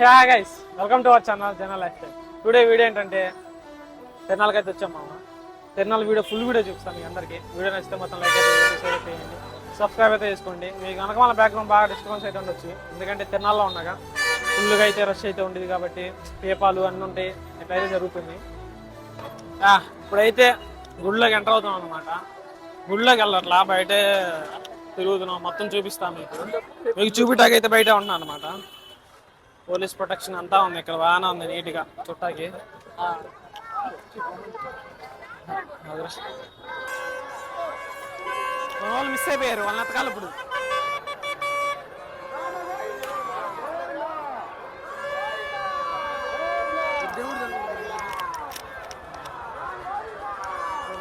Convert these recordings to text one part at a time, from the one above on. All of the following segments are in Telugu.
Yeah guys, welcome to our channel general life style. Today video ఏంటంటే తిరునాళ్ళకి అయితే వచ్చాం మామ. తిరునాళ్ళ వీడియో ఫుల్ వీడియో చూపిస్తాను మీ అందరికీ. వీడియో నచ్చితే మొత్తం లైక్ అయితే షేర్ చేయండి, సబ్స్క్రైబ్ అయితే చేసుకోండి. మీకు కనుక మన బ్యాక్గ్రౌండ్ బాగా డిస్టర్బెన్స్ అయితే ఉండొచ్చు, ఎందుకంటే తిరునాళ్ళలో ఉన్నాగా ఫుల్గా అయితే రష్ అయితే ఉండేది కాబట్టి పేపాలు అన్నీ ఉంటాయి, ఇట్లయితే జరుగుతుంది. ఇప్పుడైతే గుడిలోకి ఎంటర్ అవుతాం అనమాట. గుడిలోకి వెళ్ళట్లా, బయటే తిరుగుతున్నాం. మొత్తం చూపిస్తాం మీకు చూపిటాకైతే బయట ఉన్నాను అనమాట. పోలీస్ ప్రొటెక్షన్ అంతా ఉంది ఇక్కడ, బాగానే ఉంది నీట్గా చుట్టాకి. వాళ్ళు మిస్ అయిపోయారు, వాళ్ళని ఎత్తకాలి ఇప్పుడు.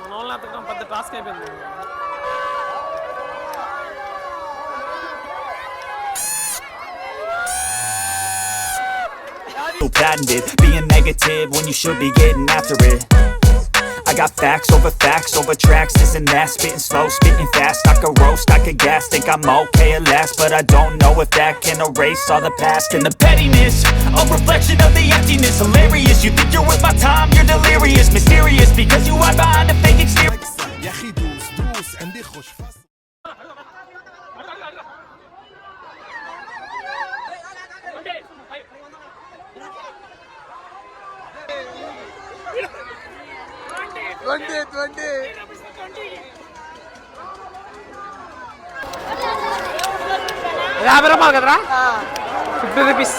మన వాళ్ళని ఎత్తకడం పెద్ద టాస్క్ అయిపోయింది. Patented, being negative when you should be getting after it. I got facts over tracks, this and that, spitting slow, spitting fast. I could roast, I could gas, think I'm okay at last, but I don't know if that can erase all the past. And the pettiness, a reflection of the emptiness. Hilarious, you think you're worth my time, you're delirious. Mysterious, because you hide behind a fake exterior. ₹50 కదరా, 50 రూపీస్.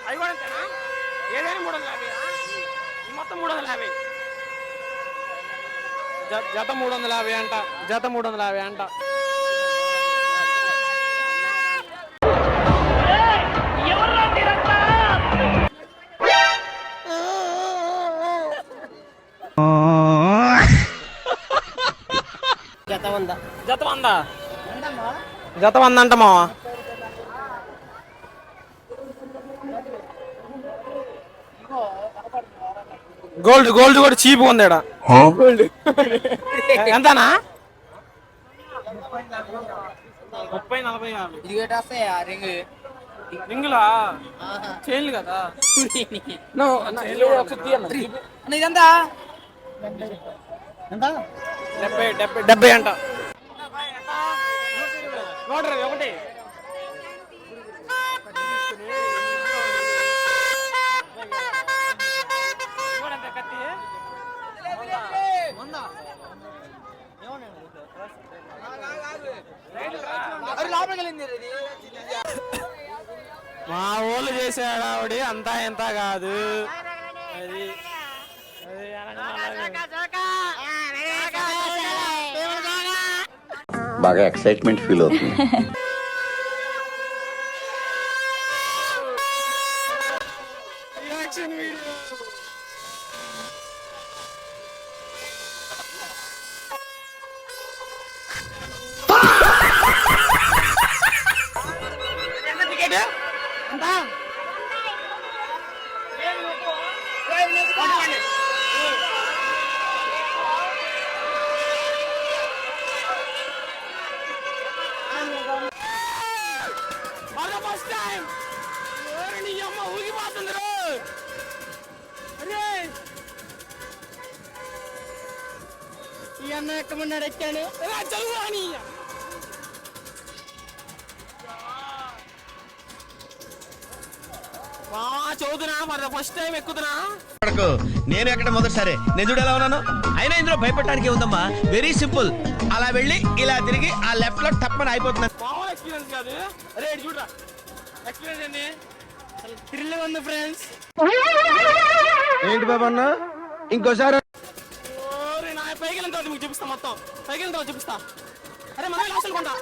అవి కూడా అంతేనా? ఏదైనా 350, మొత్తం 350. జత 350 అంట, జత 350 అంట. జత 100 అంట మావా. గోల్డ్ గోల్డ్ కూడా చీప్ ఉంది ఇక్కడ. ఎంతనా? 30-40 రింగులా, చైన్లు కదా. ఇదంతా 70 అంట. ఒకటి మా ఊళ్ళు చేసాడు ఆవిడ, అంతా ఎంత కాదు. అది బాగా ఎక్సైట్మెంట్ ఫీల్ అవుతుంది. ఫస్ట్ టైం నీ అమ్మ ఊగిపోతుంది. అరే ఈ అన్న ఎక్కమన్నాడు, ఎక్కాను. చదువు అని చదువుతున్నా, మరి ఫస్ట్ టైం ఎక్కుతున్నా. నేను ఎక్కడ మొదటిసారి నేను చూడు ఎలా ఉన్నాను. అయినా ఇందులో భయపడటానికి ఉందమ్మా, వెరీ సింపుల్. అలా వెళ్ళి ఇలా తిరిగి ఆ లెఫ్ట్ లో టప్పని అయిపోతున్నాను. మామూలు ఎక్స్పీరియన్స్ కాదు. అరే చూడరా ఎక్స్పీరియన్స్ అండి, థ్రిల్ ఉంది ఫ్రెండ్స్. ఏంటి బాబా అన్న ఇంకోసారి నా పైకి వెళ్ళిన తర్వాత మీకు చూపిస్తా, మొత్తం పైకి వెళ్ళిన తర్వాత చూపిస్తా. అరే మన లాస్ట్ కొంటా.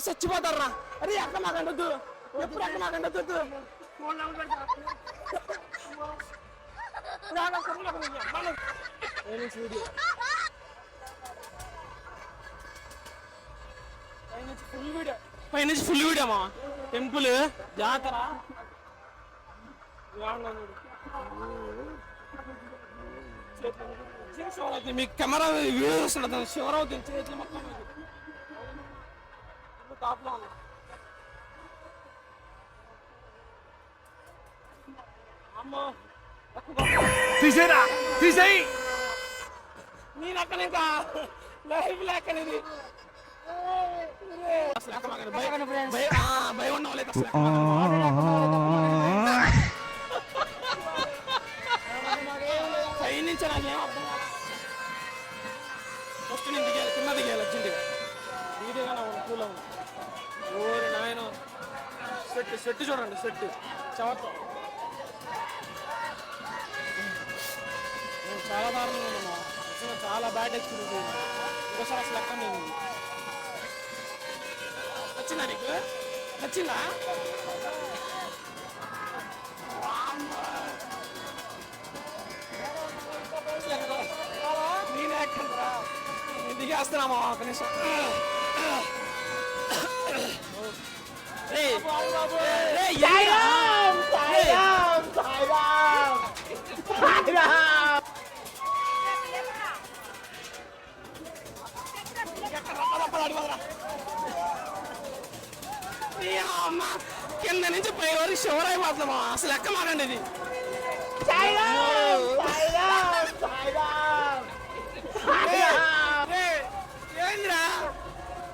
చచ్చిపోతారా? అరే ఎక్కడ మాకండొద్దు, ఎప్పుడు ఎక్కడ మాకండొద్దు. పైనుంచి ఫుల్ వీడియో మా టెంపుల్ జాతర శివరాత్రి మీకు కెమెరా వీడియో చూస్తున్నా. శివరాత్రి చేతులు మొత్తం టాప్లో ఉంది. అమ్మో తీసేరా, తీసేయి. నేను అక్కడ ఇంకా లైఫ్ లేకనేది భయం ఉన్న వాళ్ళైతే పైనుంచి నాకేం అర్థం కాదు. ఫస్ట్ నేను దిగాలి, కింద దిగాలి అర్జెంటుగా. వీడియోగా నా కూలో ఉంది. ఓరి నాయన సెట్ చూడండి, సెట్ చవతో నేను చాలా దారుణంగా ఉన్నా. అసలు చాలా బ్యాడ్ ఎక్స్పీరియన్స్. ఇంకోసారి అసలు ఎక్కడ నేను నచ్చిందా నీకు? నచ్చిందా? నేనే ఎక్కడరా, నేను దిగేస్తున్నామా ఒక నిమిషం. కింద నుంచి పై వరకు షవర్ అయిపోతున్నామా, అసలు ఎక్క మాకండి ఇది. ఏంద్రా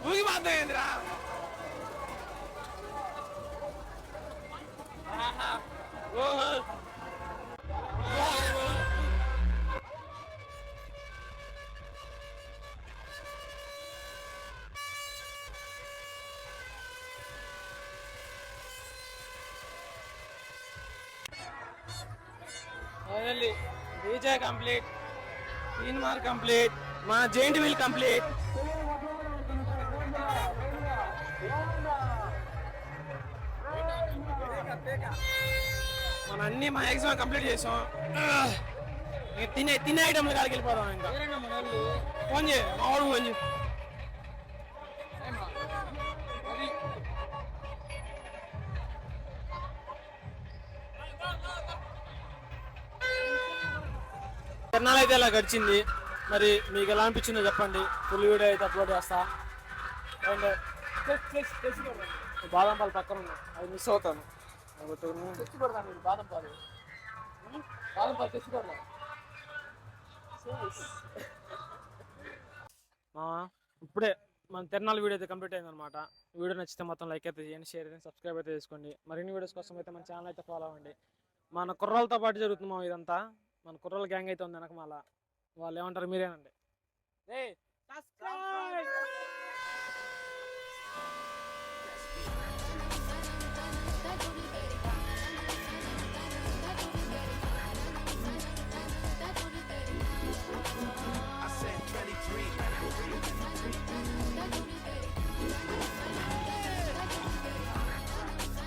ఊగిపోతాం ఏంద్రా? ఫైనల్లీ డీజే కంప్లీట్, తీన్ మార్ కంప్లీట్, మా జైంట్ వీల్ కంప్లీట్. మన అన్ని మ్యాక్సిమం కంప్లీట్ చేసాం. తినే ఐటమ్లు కాడికి వెళ్ళిపోదాం. ఇంకా ఫోన్ చేయి, మా వాడు ఫోన్ చేయి. తిరణాలు అయితే ఇలా గడిచింది. మరి మీకు ఎలా అనిపించిందో చెప్పండి. ఫుల్ వీడియో అయితే అప్లోడ్ చేస్తా. అండ్ బాదం పాలు పక్కన ఉన్నాయి, అది మిస్ అవుతాను. బాదం పాలు తెచ్చుకోండి. ఇప్పుడే మన తిరణాల వీడియో అయితే కంప్లీట్ అయిందనమాట. వీడియో నచ్చితే మొత్తం లైక్ అయితే చేయండి, షేర్ అయితే, సబ్స్క్రైబ్ అయితే చేసుకోండి. మరిన్ని వీడియోస్ కోసం అయితే మన ఛానల్ అయితే ఫాలో అవ్వండి. మన కుర్రాలతో పాటు జరుగుతుంది మా ఇదంతా. మన కుర్రాల గ్యాంగ్ అయితే ఉంది వెనక. మళ్ళా వాళ్ళు ఏమంటారు మీరేనండి.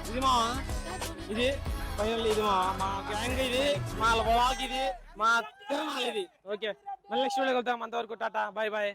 ఇది మా ఇది ఫైనల్, ఇది మా గ్యాంగ్, ఇది మా బ్లాగ్, ఇది మా తిరణాలు ఇది. ఓకే, మళ్ళీ నెక్స్ట్ వీడియో వెళ్తాం. అంతవరకు టాటా, బాయ్ బాయ్.